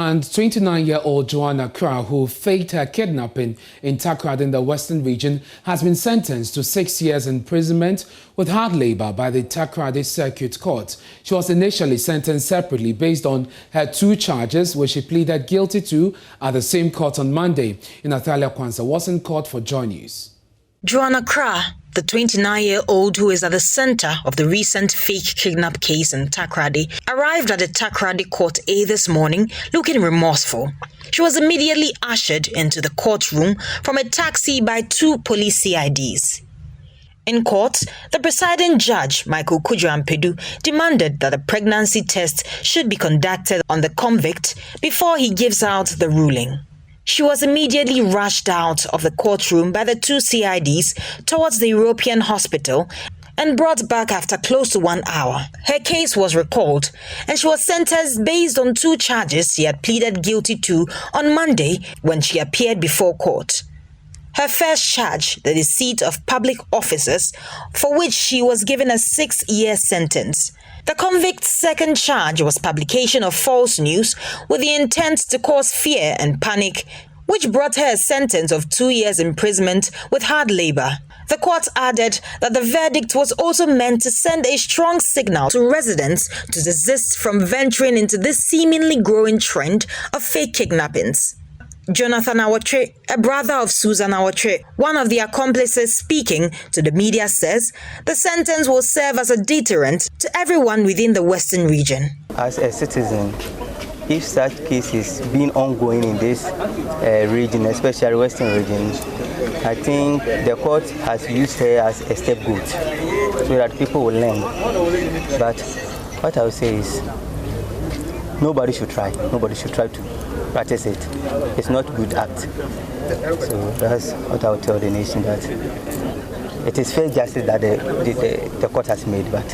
And 29-year-old Joanna Kra, who faked her kidnapping in Takoradi in the Western region, has been sentenced to 6 years imprisonment with hard labor by the Takoradi Circuit Court. She was initially sentenced separately based on her 2 charges, which she pleaded guilty to at the same court on Monday. Natalia Kwanzaa was in court for Joy News. Joanna Kra, the 29-year-old who is at the center of the recent fake kidnap case in Takoradi, arrived at the Takoradi Court A this morning looking remorseful. She was immediately ushered into the courtroom from a taxi by 2 police CIDs. In court, the presiding judge, Michael Kujo-Ampedu, demanded that a pregnancy test should be conducted on the convict before he gives out the ruling. She was immediately rushed out of the courtroom by the 2 CIDs towards the European hospital and brought back after close to 1 hour. Her case was recalled and she was sentenced based on 2 charges she had pleaded guilty to on Monday when she appeared before court. Her first charge, the deceit of public officers, for which she was given a 6-year sentence. The convict's second charge was publication of false news with the intent to cause fear and panic, which brought her a sentence of 2 years imprisonment with hard labor. The court added that the verdict was also meant to send a strong signal to residents to desist from venturing into this seemingly growing trend of fake kidnappings. Jonathan Awotwe, a brother of Susan Awotwe, one of the accomplices speaking to the media, says the sentence will serve as a deterrent to everyone within the Western region. As a citizen, if such cases being ongoing in this region, especially Western region, I think the court has used her as a scapegoat so that people will learn. But what I would say is nobody should try to practice it. It's not a good act. So that's what I would tell the nation, that it is fair justice that the court has made, but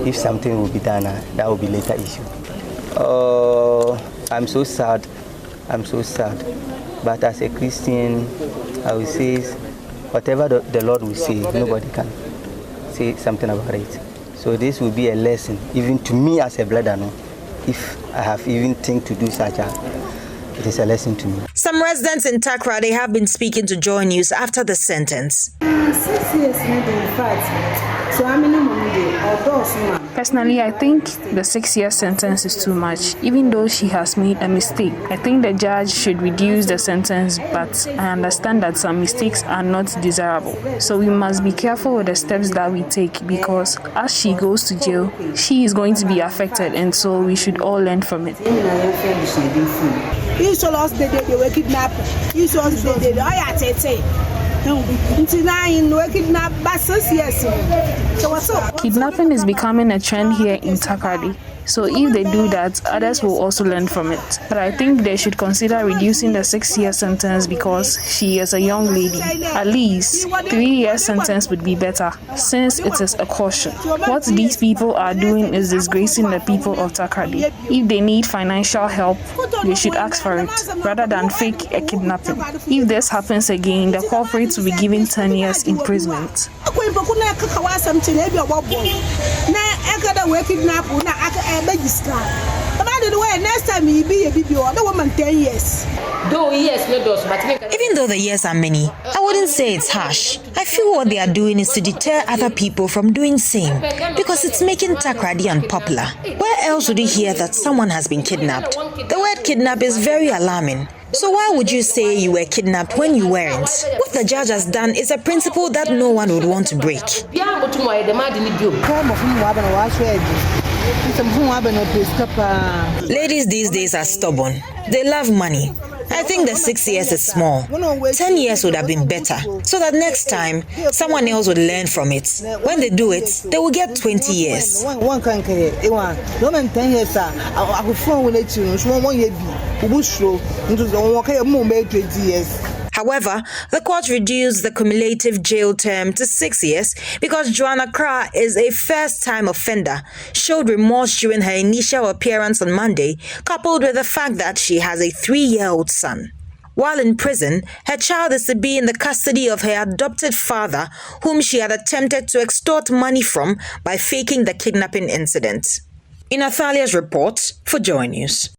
if something will be done, that will be later issue. I'm so sad. But as a Christian, I will say whatever the Lord will say, nobody can say something about it. So this will be a lesson, even to me as a brother. If I have even think to do such it is a lesson to me. Some residents in Takoradi have been speaking to Joy News after the sentence. 6 years maybe in fact. So how many money? Personally, I think the 6-year sentence is too much, even though she has made a mistake. I think the judge should reduce the sentence, but I understand that some mistakes are not desirable. So we must be careful with the steps that we take, because as she goes to jail, she is going to be affected, and so we should all learn from it. You saw us the day they were kidnapped. You saw us the day they Kidnapping is becoming a trend here in Takoradi. So if they do that, others will also learn from it. But I think they should consider reducing the 6-year sentence because she is a young lady. At least 3-year sentence would be better, since it is a caution. What these people are doing is disgracing the people of Takoradi. If they need financial help, they should ask for it, rather than fake a kidnapping. If this happens again, the culprits will be given 10 years imprisonment. Even though the years are many, I wouldn't say it's harsh. I feel what they are doing is to deter other people from doing same, because it's making Takoradi unpopular. Where else would you hear that someone has been kidnapped? The word kidnap is very alarming. So why would you say you were kidnapped when you weren't? What the judge has done is a principle that no one would want to break. Ladies these days are stubborn. They love money. I think the 6 years is small. 10 years would have been better, so that next time someone else would learn from it. When they do it, they will get 20 years. However, the court reduced the cumulative jail term to 6 years because Joanna Kra is a first-time offender, showed remorse during her initial appearance on Monday, coupled with the fact that she has a 3-year-old son. While in prison, her child is to be in the custody of her adopted father, whom she had attempted to extort money from by faking the kidnapping incident. In Athalia's report for Joy News.